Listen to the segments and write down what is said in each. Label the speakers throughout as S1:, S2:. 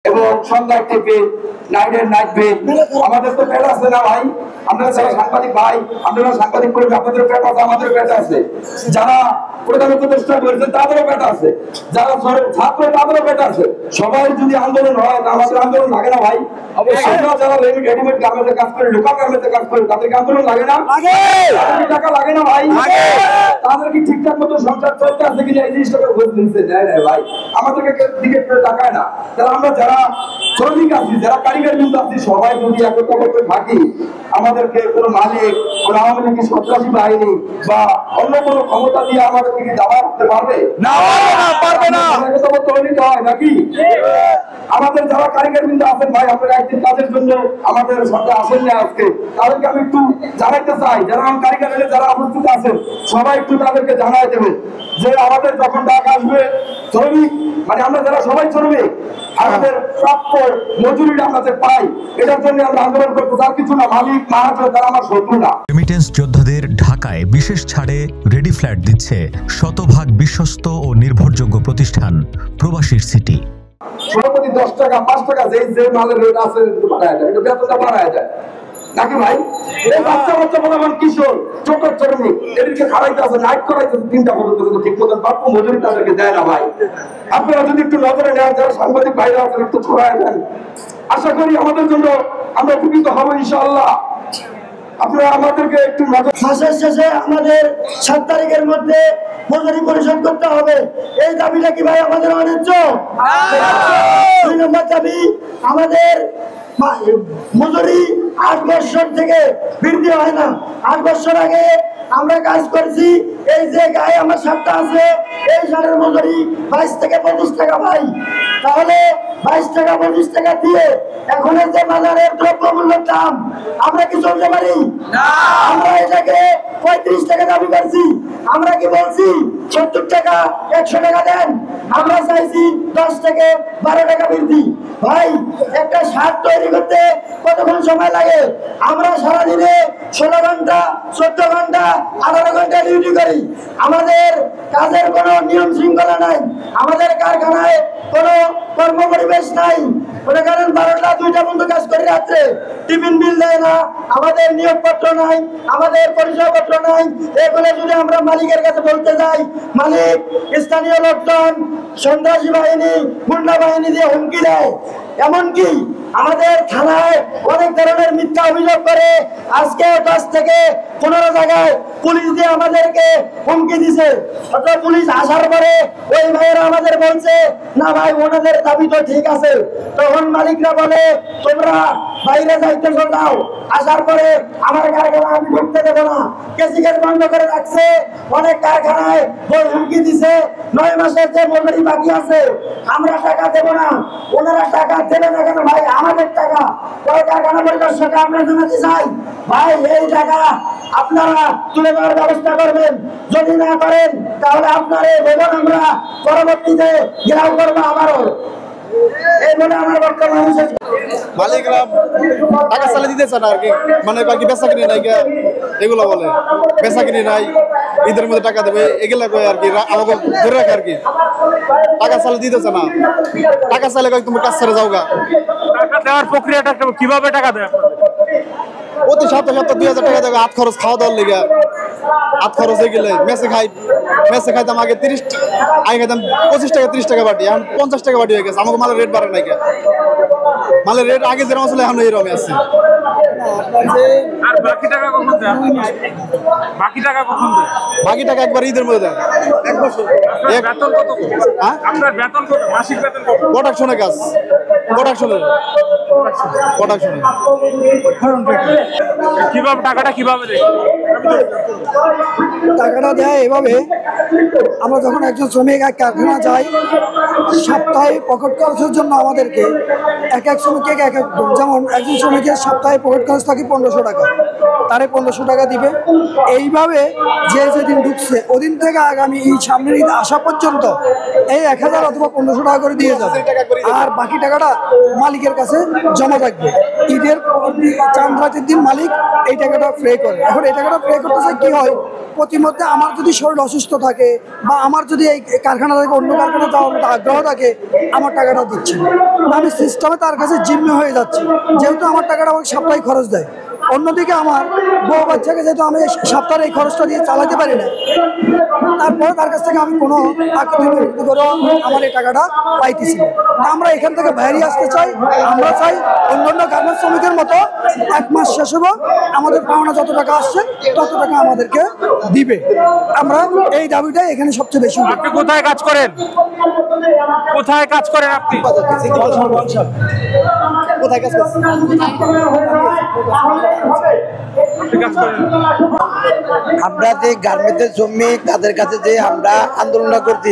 S1: এবং সন্ধ্যায় tiffin, নাইটের night pen. আমাদের তো পেট আছে না ভাই, আপনারা যারা সাংবাদিক ভাই, আপনারা সাংবাদিক কর্মী, আপনাদের পেট আছে, আমাদের পেট আছে। যারা প্রধান উপদেষ্টা করেছেন তাদেরও পেট আছে, যারা ছাত্র তাদেরও পেট আছে। সবাই যদি আন্দোলন হয় তা আমাদের আন্দোলন লাগে না ভাই? আমরা যারা রেডিমেড গার্মেন্টসে কাজ করি, লোকাল গার্মেন্টসে কাজ করি, তাদেরকে আন্দোলন লাগে না? টাকা লাগে না ভাই? তাদের কি ঠিকঠাক মতো সংসার চলতে আছে কিনা এই জিনিসটাকে বুঝে নিচ্ছে দেয় না ভাই, আমাদেরকে দিকে তাকায় না। তাহলে আমরা যারা শ্রমিক আছি, যারা কারিগর কিন্তু আছি, সবাই যদি একত্রে থাকি, আমাদেরকে কোনো মালিক, কোনো আওয়ামী লীগের সন্ত্রাসী বাহিনী বা অন্য কোনো ক্ষমতা দিয়ে আমাদেরকে কি দাবা রাখতে পারবে না? পারবে না। তৈরি হয় নাকি? আমাদের যারা কারিগর কিন্তু আছেন ভাই, আপনারা একদিন কাজের জন্য আমাদের সাথে আসেন না আজকে, তাদেরকে আমি একটু জানাইতে চাই, যারা আমার কারিগর যারা উপস্থিত আছেন সবাই একটু তাদেরকে জানাই দেবেন যে আমাদের যখন ডাক আসবে শ্রমিক, মানে আমরা যারা সবাই শ্রমিক, আমাদের প্রাপ্য মজুরিটা আমরা যে পাই, এটার জন্য আমরা আন্দোলন করতে চাই। কিছু না, মালিক মাহাজন তারা আমার শত্রু না।
S2: রেমিটেন্স যোদ্ধাদের ঢাকায় বিশেষ ছাড়ে রেডি ফ্ল্যাট দিচ্ছে শতভাগ বিশ্বস্ত ও নির্ভরযোগ্য প্রতিষ্ঠান প্রবাসীর সিটি।
S1: সর্বপ্রতি 10 টাকা 5 টাকা যে মালের রেট আছে বাড়ায় যায়, এটা বেতনটা বাড়ায় যায় নাকি ভাই? এই বাচ্চা বলবেন কিশোর ছোট শ্রমিক, এদেরকে খাওয়াইতে আছে, নাইট করাইতে 3টা পর্যন্ত, কিন্তু ঠিক মতন প্রাপ্য মজুরি তাদেরকে দেয় না ভাই। আপনারা যদি একটু নজরে নেন, যারা সাংবাদিক ভাইরা আছেন একটু ছড়ায় দেন, আশা করি আমাদের জন্য আমরা উপকৃত হবো ইনশাআল্লাহ। আপনারা আমাদেরকে একটু নজর।
S3: মাসের শেষে আমাদের 7 তারিখের মধ্যে মজুরি পরিশোধ করতে হবে। এই দাবিটা কি ভাই আমাদের অন্যায্য? 2 নম্বর দাবি, আমাদের মজুরি 8 বছর থেকে বৃদ্ধি হয় না। 8 বছর আগে আমরা কাজ করছি, এই যে গায়ে আমার শার্টটা আছে, এই শার্টের মজুরি 22 থেকে 25 টাকা ভাই। তাহলে 22 টাকা 25 টাকা দিয়ে এখন যে বাজারের দ্রব্যমূল্যের দাম, আমরা কি চলতে পারি? আমরা এটাকে 35 টাকা দাবি করছি। আমরা কি বলছি 70 টাকা 100 টাকা দেন? আমরা চাইছি 10 থেকে 12 টাকা বৃদ্ধি। ভাই একটা শার্ট তৈরি করতে কতক্ষণ সময় লাগে? আমরা সারাদিনে 16 ঘন্টা 14 ঘন্টা 18 ঘন্টা ডিউটি করি। আমাদের কাজের কোনো নিয়ম শৃঙ্খলা নাই, আমাদের কারখানায় কোনো কর্ম পরিবেশ নাই। মনে করেন 12টা 2টা পর্যন্ত কাজ করি, রাত্রে টিফিন বিল দেয় না, আমাদের নিয়োগপত্র নাই, আমাদের পরিচয়পত্র নাই। এগুলো যদি আমরা মালিকের কাছে বলতে যাই, মালিক স্থানীয় লোকজন সন্ত্রাসী বাহিনী গুন্ডা বাহিনী দিয়ে হুমকি দেয়। এমনকি আমাদের থানায় অনেক ধরনের মিথ্যা অভিযোগ করে। আজকে 10 থেকে 15 জায়গায় পুলিশ দিয়ে আমাদেরকে হুমকি দিছে। অথচ পুলিশ আসার পরে ওই ভাইয়েরা আমাদের বলছে, না ভাই ওনাদের দাবি তো ঠিক আছে। তখন মালিকরা বলে, তোমরা বাইরে যাইতে যাও। আসার পরে আমার কারখানা আমি ঢুকতে দেবো না, কেসিকেট বন্ধ করে রাখছে। অনেক কারখানায় হুমকি দিছে, 9 মাসের যে মজুরি বাকি আছে আমরা টাকা দেবো না। ওনারা টাকা দেবে না কেন ভাই? আমাদের টাকা। ওই কারখানা পরিদর্শকে আমরা জানাতে চাই, ভাই এই টাকা আপনারা তুলে দেওয়ার ব্যবস্থা করবেন। যদি না করেন তাহলে আপনার এই ভবন আমরা পরবর্তীতে ঘেরাও করবো আবারও। এই বলে আমার বক্তব্য শেষ।
S4: মালিকরা টাকা চালে দিতেছে না আর কি, মানে কি বেচা কিনে নাই, এগুলো বলে বেচা কিনে নাই, ঈদের মধ্যে টাকা দেবে এগুলা কয় আর কি, আমাকে ধরে রাখে আর কি। টাকা চালে দিতেছে না, টাকা চালে কয় তুমি কাজ ছেড়ে যাও গা।
S5: টাকা দেওয়ার প্রক্রিয়াটা কিভাবে টাকা দেয়?
S4: প্রতি সপ্তাহে 2000 টাকা দেবে হাত খরচ, খাওয়া দাওয়ার লেগে হাত খরচ হয়ে গেলে। মেসে খাইতাম আগে 30 আগে খাইতাম 25 টাকা 30 টাকা বাটি, এখন 50 টাকা বাটি হয়ে গেছে। আমাকে মালের রেট বাড়ে নাই, মালের রেট আগে যেরকম আসলে এখন এইরকম আছে।
S5: আর বাকি টাকা কখন দেয়?
S4: বাকি টাকা একবার ঈদের মধ্যে দেয়।
S5: এক বছর বেতন কত?
S4: হ্যাঁ,
S5: আপনার বেতন কত? মাসিক বেতন কত?
S4: প্রোডাকশনের কাজ, প্রোডাকশনের
S5: কিভাবে টাকাটা কিভাবে দেয়?
S3: টাকাটা দেয় এভাবে, আমরা যখন একজন শ্রমিক এক কারখানা যাই, সপ্তাহে পকেট খরচের জন্য আমাদেরকে এক শ্রমিককে এক যেমন একজন শ্রমিকের সপ্তাহে পকেট খরচ থাকে 1500 টাকা, তারে 1500 টাকা দিবে। এইভাবে যে যেদিন ঢুকছে ওদিন থেকে আগামী এই সামনের ঈদ আসা পর্যন্ত এই 1000 অথবা 1500 টাকা করে দিয়ে যাবে। আর বাকি টাকাটা মালিকের কাছে জমা থাকবে। ঈদের চাঁদ রাতের দিন মালিক এই টাকাটা পে করে। এখন এই টাকাটা পে করতে চাই কি হয়, প্রতিমধ্যে আমার যদি শরীর অসুস্থ থাকে বা আমার যদি এই কারখানা থেকে অন্য কারখানা যাওয়ার মতো আগ্রহ থাকে আমার টাকাটা দিচ্ছে না। আমি সিস্টেমে তার কাছে জিম্মি হয়ে যাচ্ছি, যেহেতু আমার টাকাটা আমাকে সাপ্তাহিক খরচ দেয়। অন্যদিকে আমার বউ বাচ্চাকে যেহেতু আমি সপ্তাহের এই খরচটা দিয়ে চালাতে পারি না, তারপরে তার কাছ থেকে আমি কোনো করে আমার এই টাকাটা পাইতেছি না। আমরা এখান থেকে বাইরে আসতে চাই। আমরা চাই অন্যান্য গার্মেন্টস শ্রমিকের মতো 1 মাস শেষ হবো, আমাদের পাওনা যত টাকা আসছে তত টাকা আমাদেরকে দিবে। আমরা এই দাবিটাই এখানে সবচেয়ে বেশি।
S5: আপনি কোথায় কাজ করেন? কোথায় কাজ করেন আপনি?
S4: কোথায় কাজ করছেন?
S6: আমরা যে গার্মেন্টের শ্রমিক তাদের কাছে যে আমরা আন্দোলন করছি,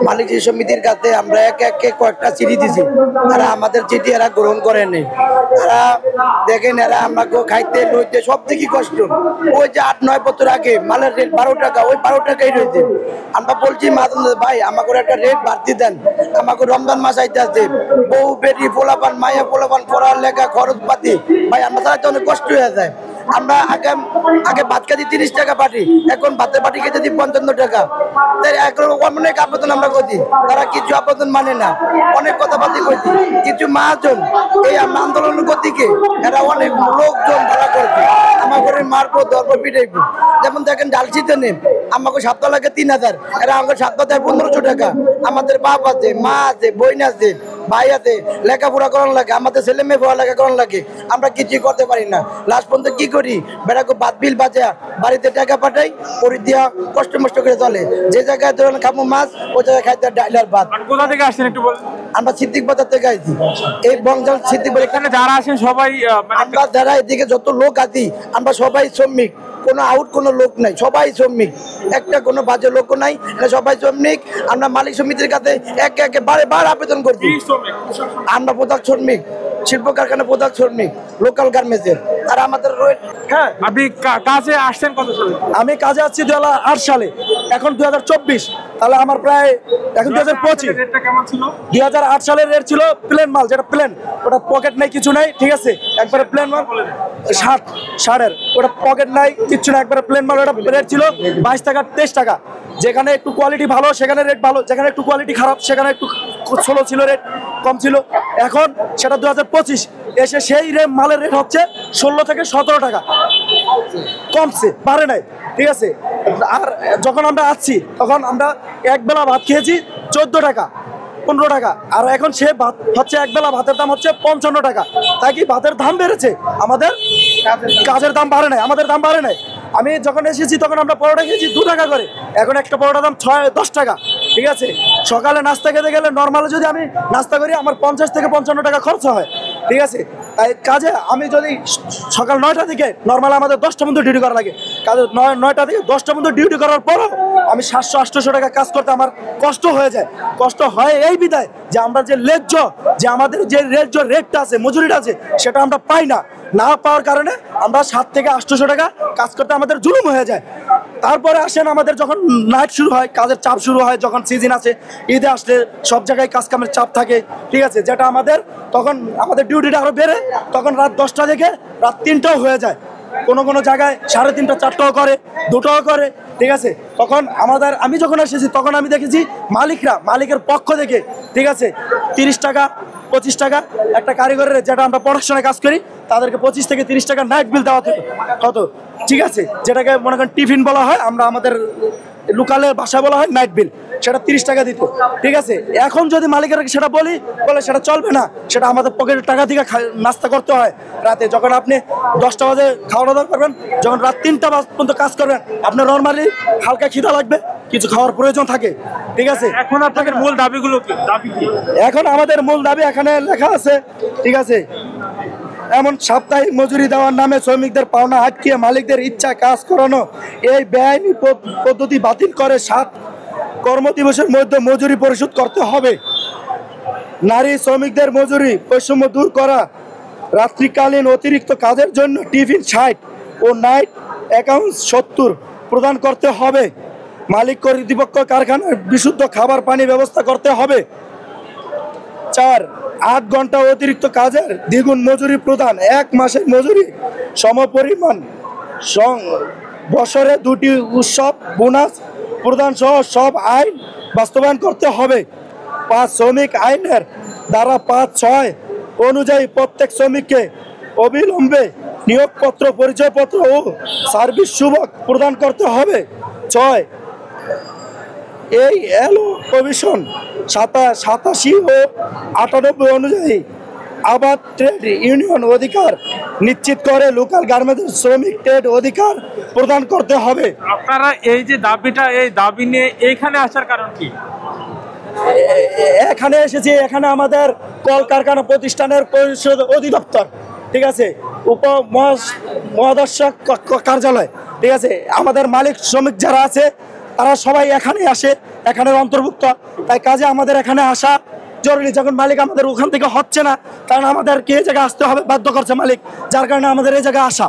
S6: মালিক সমিতির কাছে আমরা একে একে কয়েকটা চিঠি দিছি, তারা আমাদের চিঠি এরা গ্রহণ করে নেই। তারা দেখেন এরা আমাকে খাইতে লইতে সব থেকে কষ্ট। ওই যে 8-9 বছর আগে মালের রেট 12 টাকা, ওই 12 টাকাই রয়েছে। আমরা বলছি ভাই আমাকে একটা রেট বাড়তি দেন, আমাকে রমজান মাস আইতে আছে, বউ বেটি পোলাপান মায়া পোলাপান পড়ার লেখা খরচ পাতি, ভাই আমরা তারা অনেক কষ্ট হয়ে যায়। আমরা আগে ভাত খাইতে 30 টাকা পাটি, এখন ভাতের পাটি খেতে দিই 55 টাকা। তাই এখন অনেক আবেদন আমরা করছি, তারা কিছু আবেদন মানে না, অনেক কথাবার্তা করছি। কিছু মহাজন এই আমরা আন্দোলন করতে এরা অনেক লোকজন ভাড়া করছে, আমাকে মারবো ধরবো পিটাইবো। যেমন দেখেন ডালচিতে নেই, আমাকে সপ্তাহ লাগে 3000, এরা আমাকে সপ্তাহ দেয় 1500 টাকা। আমাদের বাপ আছে, মা আছে, বোন আছে, ভাই আছে, লেখাপড়া করানো লাগে, আমাদের ছেলে মেয়ে পড়ালেখা করানো লাগে, আমরা কিছুই করতে পারি না। লাস্ট পর্যন্ত কি করি, বেড়াকে বাদ বিল বাঁচা বাড়িতে টাকা পাঠাই, পরি দিয়া কষ্ট মষ্ট করে চলে। যে জায়গায় ধরেন খাবো মাছ, ওই জায়গায় খাইতে ডাইল আর ভাত।
S5: কোথা থেকে আসছেন একটু বলুন?
S6: আমরা সিদ্দিক বাজার থেকে আইছি, এই বংশাল সিদ্দিক বাজার।
S5: এখানে যারা আসেন সবাই
S6: আমরা যারা এদিকে যত লোক আছি আমরা সবাই শ্রমিক, কোনো আউট কোনো লোক নাই, সবাই শ্রমিক, একটা কোনো বাজে লোক নাই, সবাই শ্রমিক। আমরা মালিক সমিতির কাছে একে একে বারে আবেদন করছি। আমরা প্রধান শ্রমিক, শিল্প কারখানা প্রধান শ্রমিক, লোকাল গার্মেন্টসের, আর আমাদের
S3: হ্যাঁ,
S5: আপনি কাজে আসছেন কত সালে?
S3: আমি কাজে আসছি 2008 সালে, এখন 2024, তাহলে আমার প্রায় এখন 2025।
S5: রেটটা কেমন ছিল?
S3: 2008 সালের রেট ছিল প্লেন মাল, যেটা প্লেন, ওটা পকেট নাই কিছু নাই, ঠিক আছে, একবারে প্লেন মাল 60 ওটা পকেট নাই কিচ্ছু না, একবারে প্লেন মাল। ওটা রেট ছিল 22 টাকা 23 টাকা। যেখানে একটু কোয়ালিটি ভালো সেখানে রেট ভালো, যেখানে একটু কোয়ালিটি খারাপ সেখানে একটু ষোলো ছিল, রেট কম ছিল। এখন সেটা 2025 এসে সেই মালের রেট হচ্ছে 16 থেকে 17 টাকা, কমছে, বাড়ে নাই, ঠিক আছে। আর যখন আমরা আসছি তখন আমরা একবেলা ভাত খেয়েছি 14 টাকা 15 টাকা, আর এখন সে ভাত হচ্ছে একবেলা ভাতের দাম হচ্ছে 55 টাকা। তাই কি ভাতের দাম বেড়েছে, আমাদের কাজের দাম বাড়ে নাই, আমাদের দাম বাড়ে নাই। আমি যখন এসেছি তখন আমরা পরোটা খেয়েছি 2 টাকা করে, এখন একটা পরোটার দাম 10 টাকা, ঠিক আছে। সকালে নাস্তা খেতে গেলে নর্মালে যদি আমি নাস্তা করি আমার 50 থেকে 55 টাকা খরচ হয়, ঠিক আছে। তাই কাজে আমি যদি সকাল 9টা থেকে নর্মাল আমাদের 10টা পর্যন্ত ডিউটি করা লাগে, কাজে 9টা থেকে 10টা পর্যন্ত ডিউটি করার পরও আমি 700-800 টাকা কাজ করতে আমার কষ্ট হয়ে যায়। কষ্ট হয় এই বিধায় যে আমরা যে ন্যায্য, যে আমাদের যে ন্যায্য রেটটা আছে, মজুরিটা আছে, সেটা আমরা পাই না। না পাওয়ার কারণে আমরা 700 থেকে 800 টাকা কাজ করতে আমাদের জুলুম হয়ে যায়। তারপরে আসেন আমাদের যখন নাইট শুরু হয়, কাজের চাপ শুরু হয়, যখন সিজন আসে, ঈদে আসলে সব জায়গায় কাজ কামের চাপ থাকে, ঠিক আছে, যেটা আমাদের তখন আমাদের ডিউটিটা আরো বেড়ে, তখন রাত 10টা থেকে রাত 3টাও হয়ে যায়। কোনো জায়গায় 3:30 4টাও করে, 2টাও করে, ঠিক আছে। তখন আমি যখন এসেছি তখন আমি দেখেছি মালিকের পক্ষ থেকে, ঠিক আছে, 30 টাকা 25 টাকা একটা কারিগরের, যেটা আমরা প্রোডাকশনে কাজ করি তাদেরকে 25 থেকে 30 টাকা নাইট বিল দেওয়া হতো, ঠিক আছে, যেটাকে মনে করেন টিফিন বলা হয়, আমরা আমাদের লোকালের ভাষায় বলা হয় নাইট বিল, সেটা 30 টাকা দিত, ঠিক আছে। এখন যদি মালিকের সেটা বলে সেটা চলবে না, সেটা আমাদের পকেটের টাকা থেকে নাস্তা করতে হয় রাতে। যখন আপনি 10টা বাজে খাওয়া দাওয়া করবেন, যখন রাত 3টা পর্যন্ত কাজ করবেন, আপনার নর্মালি হালকা খিদা লাগবে, কিছু খাওয়ার প্রয়োজন থাকে, ঠিক আছে।
S5: এখন আপনাদের মূল দাবিগুলো কি?
S3: এখন আমাদের মূল দাবি এখানে লেখা আছে, ঠিক আছে, এমন সাপ্তাহিক মজুরি দেওয়ার নামে শ্রমিকদের পাওনা আটকিয়ে মালিকদের ইচ্ছা কাজ করানো, এই বেআইনি পদ্ধতি বাতিল করে 7 কর্মদিবসের মধ্যে মজুরি পরিশোধ করতে হবে। নারী শ্রমিকদের মজুরি বৈষম্য দূর করা, রাত্রিকালীন অতিরিক্ত কাজের জন্য টিফিন 60 ও নাইট অ্যাকাউন্ট 70 প্রদান করতে হবে। মালিক কর্তৃপক্ষ কারখানার বিশুদ্ধ খাবার পানি ব্যবস্থা করতে হবে। 4 8 ঘন্টা অতিরিক্ত কাজের দ্বিগুণ মজুরি প্রদান, 1 মাসের মজুরি সমপরিমাণ বছরে 2টি উৎসব বোনাস প্রদান সহ সব আইন বাস্তবায়ন করতে হবে। 5 শ্রমিক আইনের ধারা 5(6) অনুযায়ী প্রত্যেক শ্রমিককে অবিলম্বে নিয়োগপত্র, পরিচয়পত্র ও সার্ভিস সুযোগ প্রদান করতে হবে। 6 এই এলো কমিশন 87 ও 98 অনুযায়ী আবাদ ট্রেড ইউনিয়ন অধিকার নিশ্চিত করে লোকাল গার্মেন্টস শ্রমিক ট্রেড অধিকার প্রদান করতে হবে।
S5: আপনারা এই যে দাবিটা, এই দাবি নিয়ে এইখানে আসার কারণ কি?
S3: এখানে এসেছি, এখানে আমাদের কলকারখানা প্রতিষ্ঠানের পরিষদ অধিদপ্তর, ঠিক আছে, মহাদর্শক কার্যালয়, ঠিক আছে, আমাদের মালিক শ্রমিক যারা আছে তারা সবাই এখানে আসে, এখানের অন্তর্ভুক্ত। তাই কাজে আমাদের এখানে আসা জরুরি। যখন মালিক আমাদের ওখান থেকে হচ্ছে না, কারণ আমাদেরকে এই জায়গায় আসতে হবে, বাধ্য করছে মালিক, যার কারণে আমাদের এই জায়গায় আসা।